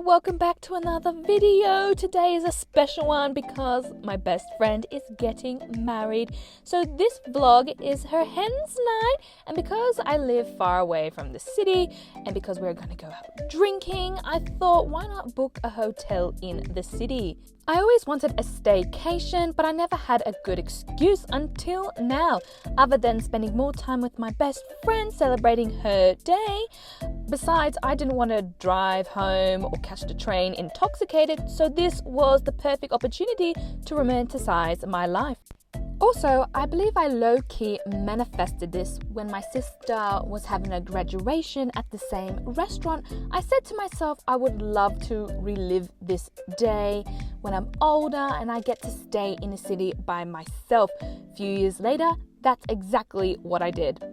welcome back to another video. Today is a special one because my best friend is getting married. So this vlog is her hen's night, and because I live far away from the city and because we're gonna go out drinking, I thought why not book a hotel in the city. I always wanted a staycation, but I never had a good excuse until now, other than spending more time with my best friend celebrating her day. Besides, I didn't want to drive home or catch the train intoxicated, so this was the perfect opportunity to romanticize my life. Also, I believe I low-key manifested this when my sister was having a graduation at the same restaurant. I said to myself I would love to relive this day when I'm older and I get to stay in the city by myself. A few years later, that's exactly what I did.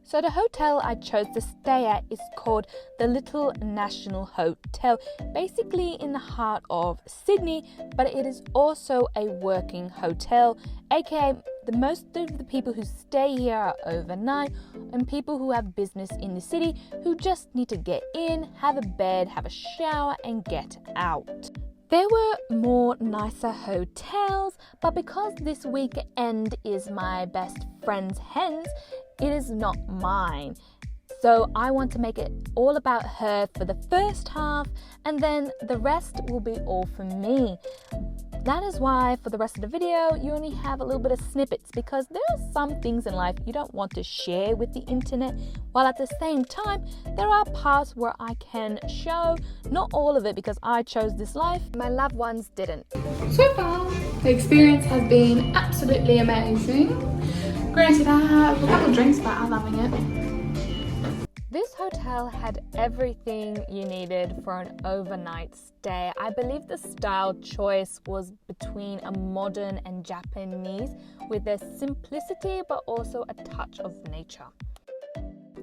So the hotel I chose to stay at is called the Little National Hotel, basically in the heart of Sydney, but it is also a working hotel, aka most of the people who stay here are overnight and people who have business in the city who just need to get in, have a bed, have a shower and get out. There were more nicer hotels, but because this weekend is my best friend's hen's, it is not mine. So I want to make it all about her for the first half, and then the rest will be all for me. That is why for the rest of the video, you only have a little bit of snippets, because there are some things in life you don't want to share with the internet, while at the same time, there are parts where I can show, not all of it because I chose this life, my loved ones didn't. So far, the experience has been absolutely amazing. Granted, I have a couple of drinks, but I'm loving it. This hotel had everything you needed for an overnight stay. I believe the style choice was between a modern and Japanese, with their simplicity but also a touch of nature.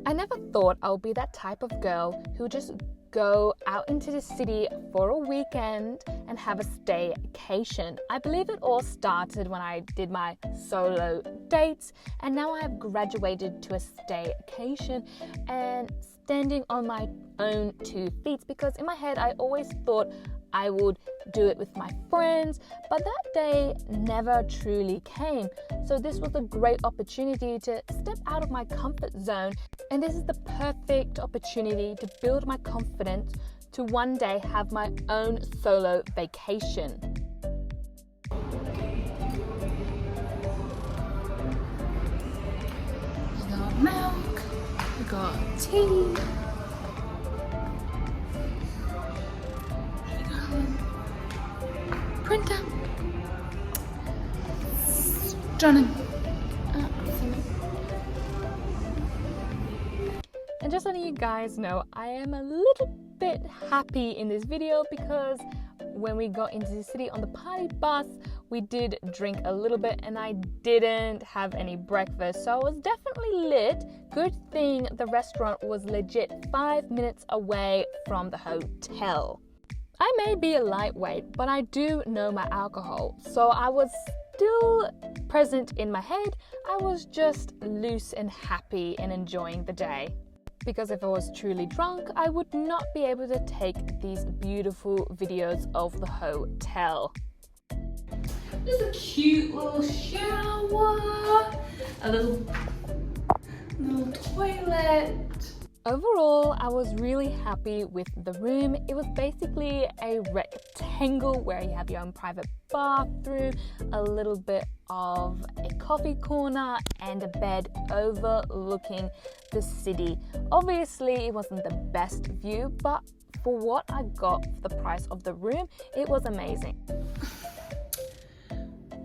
I never thought I would be that type of girl who would just go out into the city for a weekend and have a staycation. I believe it all started when I did my solo dates, and now I have graduated to a staycation and standing on my own 2 feet, because in my head I always thought I would do it with my friends, but that day never truly came. So this was a great opportunity to step out of my comfort zone, and this is the perfect opportunity to build my confidence to one day have my own solo vacation. We got milk, we got tea. Printer. Stunning. Absolutely. And just letting you guys know, I am a little bit happy in this video because when we got into the city on the party bus, we did drink a little bit and I didn't have any breakfast, so I was definitely lit. Good thing the restaurant was legit 5 minutes away from the hotel. I may be a lightweight, but I do know my alcohol, so I was still present in my head. I was just loose and happy and enjoying the day. Because if I was truly drunk, I would not be able to take these beautiful videos of the hotel. There's a cute little shower, a little toilet. Overall, I was really happy with the room. It was basically a rectangle where you have your own private bathroom, a little bit of a coffee corner and a bed overlooking the city. Obviously, it wasn't the best view, but for what I got for the price of the room, it was amazing.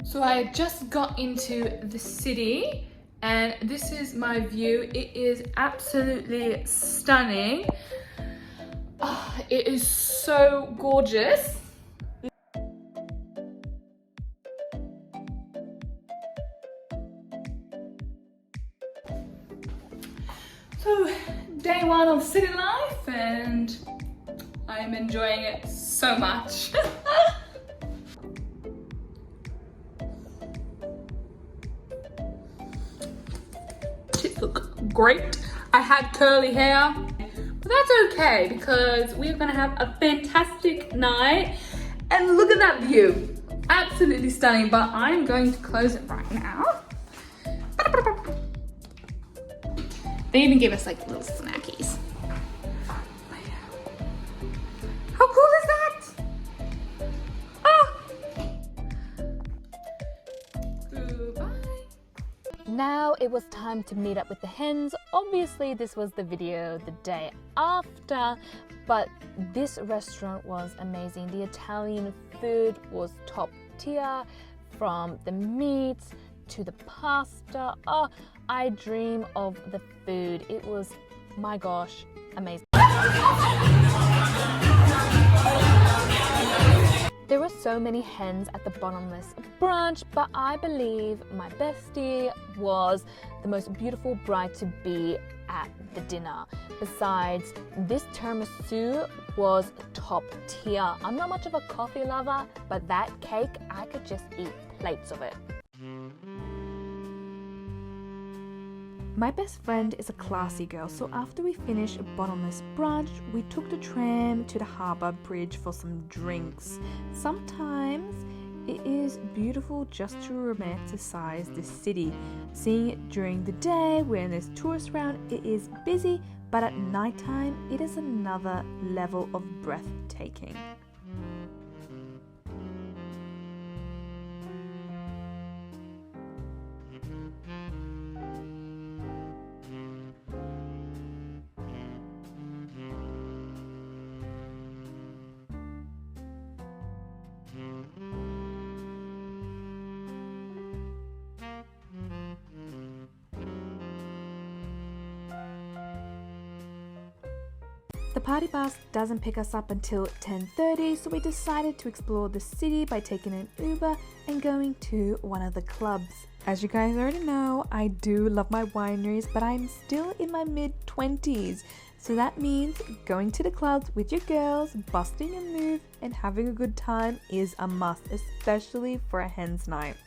So I just got into the city, and this is my view. It is absolutely stunning. Oh, it is so gorgeous. So, day one of city life, and I'm enjoying it so much. Look great. I had curly hair, But that's okay because we're gonna have a fantastic night. And look at that view. Absolutely stunning, but I'm going to close it right now. They even gave us like little snackies. How cool is that? Oh. Goodbye. Now it was time to meet up with the hens. Obviously this was the video the day after, but this restaurant was amazing. The Italian food was top tier, from the meats to the pasta. Oh, I dream of the food. It was, my gosh, amazing. There were so many hens at the bottomless brunch, but I believe my bestie was the most beautiful bride-to-be at the dinner. Besides, this tiramisu was top tier. I'm not much of a coffee lover, but that cake, I could just eat plates of it. My best friend is a classy girl, so after we finished a bottomless brunch, we took the tram to the harbour bridge for some drinks. Sometimes it is beautiful just to romanticize the city. Seeing it during the day when there's tourists around, it is busy, but at nighttime it is another level of breathtaking. The party bus doesn't pick us up until 10:30, so we decided to explore the city by taking an Uber and going to one of the clubs. As you guys already know, I do love my wineries, but I'm still in my mid-20s. So that means going to the clubs with your girls, busting a move, and having a good time is a must, especially for a hen's night.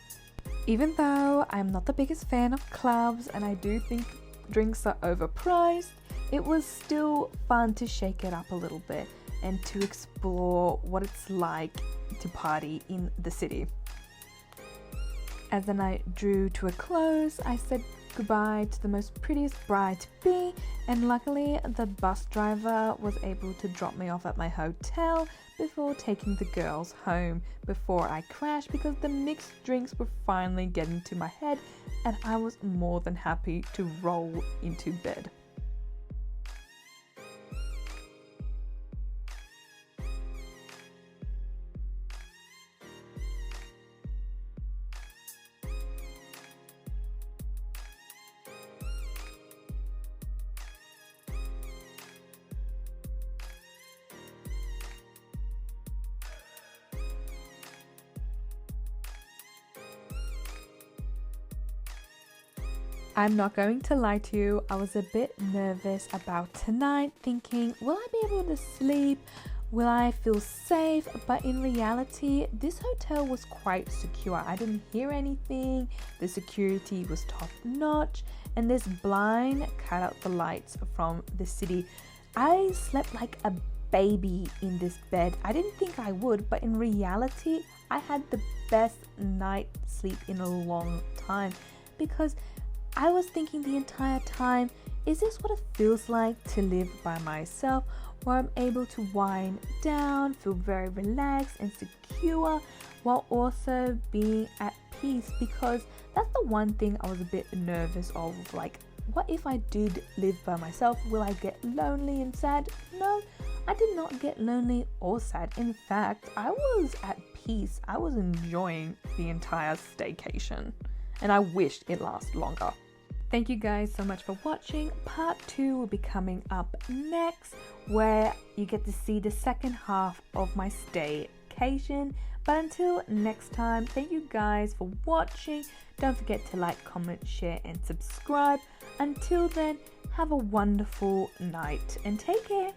Even though I'm not the biggest fan of clubs and I do think drinks are overpriced, it was still fun to shake it up a little bit and to explore what it's like to party in the city. As the night drew to a close, I said goodbye to the most prettiest bride-to-be, and luckily the bus driver was able to drop me off at my hotel before taking the girls home before I crashed, because the mixed drinks were finally getting to my head and I was more than happy to roll into bed. I'm not going to lie to you, I was a bit nervous about tonight, thinking, will I be able to sleep? Will I feel safe? But in reality, this hotel was quite secure. I didn't hear anything, the security was top notch, and this blind cut out the lights from the city. I slept like a baby in this bed. I didn't think I would, but in reality, I had the best night sleep in a long time, because I was thinking the entire time, is this what it feels like to live by myself, where I'm able to wind down, feel very relaxed and secure, while also being at peace? Because that's the one thing I was a bit nervous of, like, what if I did live by myself? Will I get lonely and sad? No, I did not get lonely or sad. In fact, I was at peace. I was enjoying the entire staycation, and I wished it lasted longer. Thank you guys so much for watching. Part 2 will be coming up next, where you get to see the second half of my staycation. But until next time, thank you guys for watching. Don't forget to like, comment, share, and subscribe. Until then, have a wonderful night and take care.